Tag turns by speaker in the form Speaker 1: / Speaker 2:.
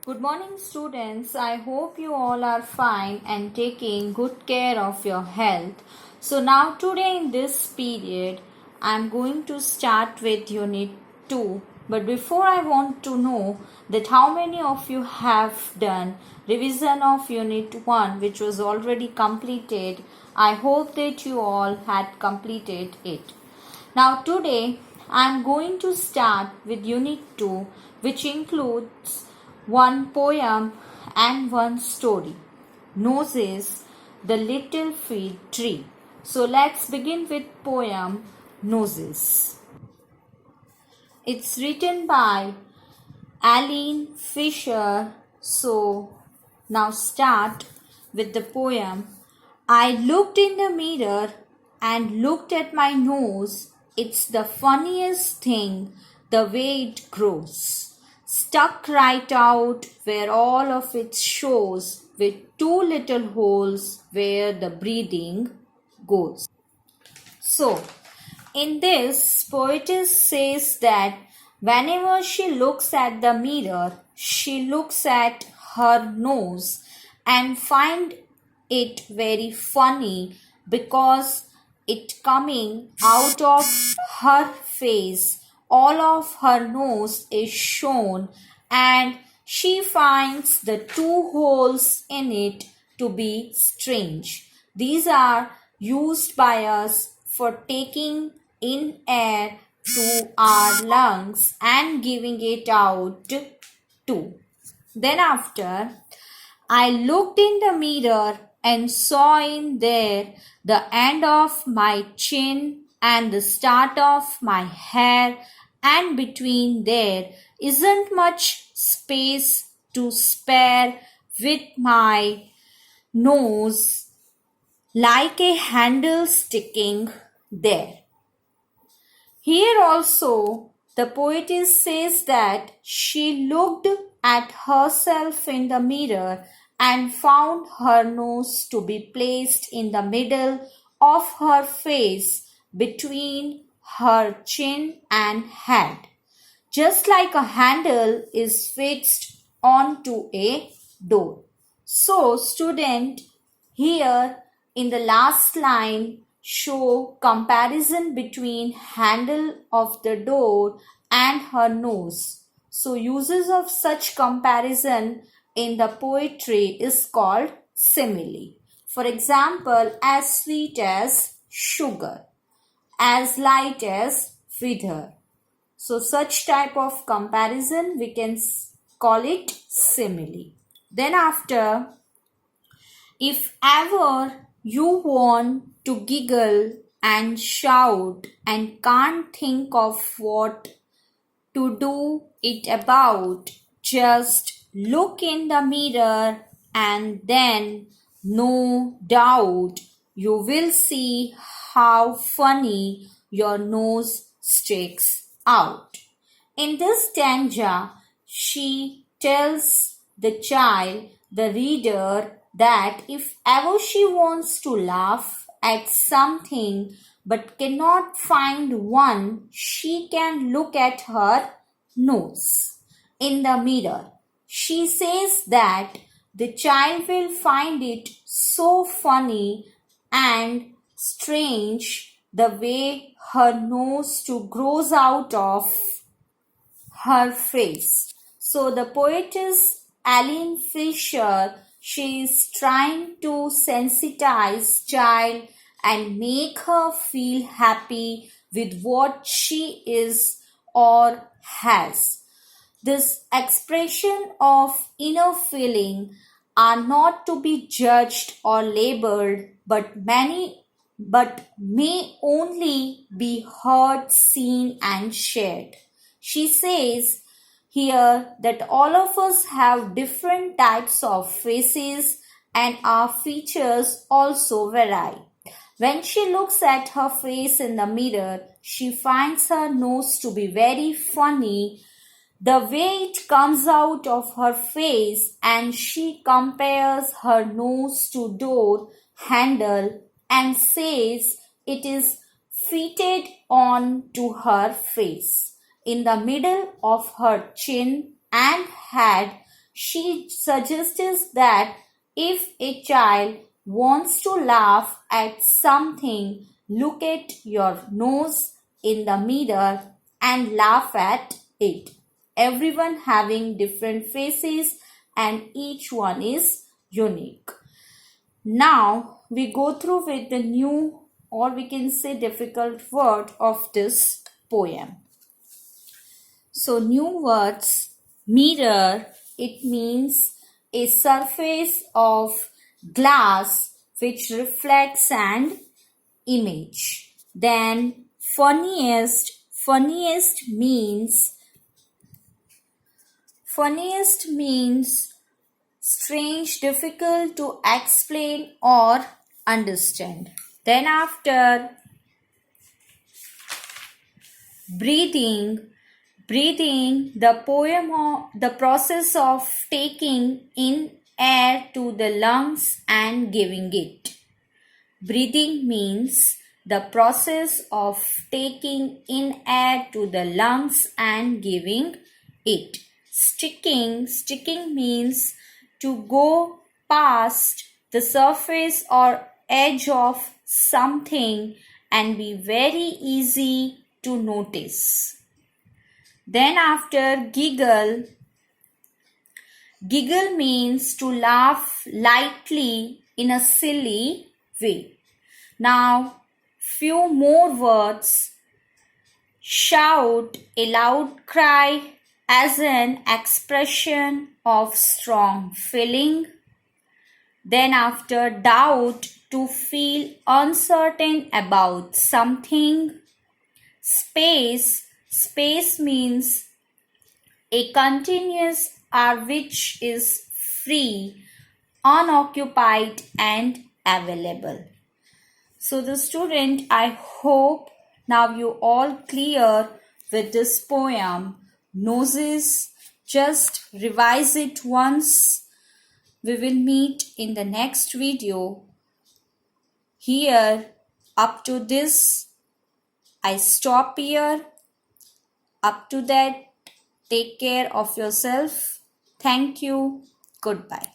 Speaker 1: Good morning, students. I hope you all are fine and taking good care of your health. So, now today in this period, I am going to start with Unit 2. But before I want to know that how many of you have done revision of Unit 1, which was already completed, I hope that you all had completed it. Now, today I am going to start with Unit 2, which includes one poem and one story. Noses, the little fig tree. So let's begin with poem Noses. It's written by Aline Fisher. So now start with the poem. I looked in the mirror and looked at my nose. It's the funniest thing, the way it grows. Stuck right out where all of it shows, with two little holes where the breathing goes. So, in this, poetess says that whenever she looks at the mirror, she looks at her nose and find it very funny because it coming out of her face, all of her nose is shown, and she finds the two holes in it to be strange. These are used by us for taking in air to our lungs and giving it out too. Then after, I looked in the mirror and saw in there the end of my chin and the start of my hair, and between there isn't much space to spare, with my nose like a handle sticking there. Here also, the poetess says that she looked at herself in the mirror and found her nose to be placed in the middle of her face between her chin and head, just like a handle is fixed onto a door. So, student, here in the last line, show comparison between handle of the door and her nose. So, uses of such comparison in the poetry is called simile. For example, as sweet as sugar, as light as feather. So, such type of comparison we can call it simile. Then after, if ever you want to giggle and shout and can't think of what to do it about, just look in the mirror and then no doubt you will see how funny your nose sticks out. In this stanza, she tells the child, the reader, that if ever she wants to laugh at something but cannot find one, she can look at her nose in the mirror. She says that the child will find it so funny and strange the way her nose to grows out of her face. So the poetess Aline Fisher, she is trying to sensitize child and make her feel happy with what she is or has. This expression of inner feeling are not to be judged or labeled, but may only be heard, seen, and shared. She says here that all of us have different types of faces and our features also vary. When she looks at her face in the mirror, she finds her nose to be very funny, the way it comes out of her face, and she compares her nose to door handle and says it is fitted on to her face. In the middle of her chin and head, She suggests that if a child wants to laugh at something, look at your nose in the mirror and laugh at it. Everyone having different faces and each one is unique. Now we go through with the new, or we can say difficult word of this poem. So new words, mirror, it means a surface of glass which reflects an image. Then funniest means strange, difficult to explain or understand. Then after breathing, the process of taking in air to the lungs and giving it. Breathing means the process of taking in air to the lungs and giving it. Sticking means to go past the surface or edge of something and be very easy to notice. Then after giggle means to laugh lightly in a silly way. Now few more words. Shout, a loud cry as an expression of strong feeling. Then after doubt, to feel uncertain about something. Space means a continuous hour which is free, unoccupied and available. So the student, I hope now you all clear with this poem. Noses, just revise it once. We will meet in the next video. Here, up to this, I stop here. Up to that, take care of yourself. Thank you. Goodbye.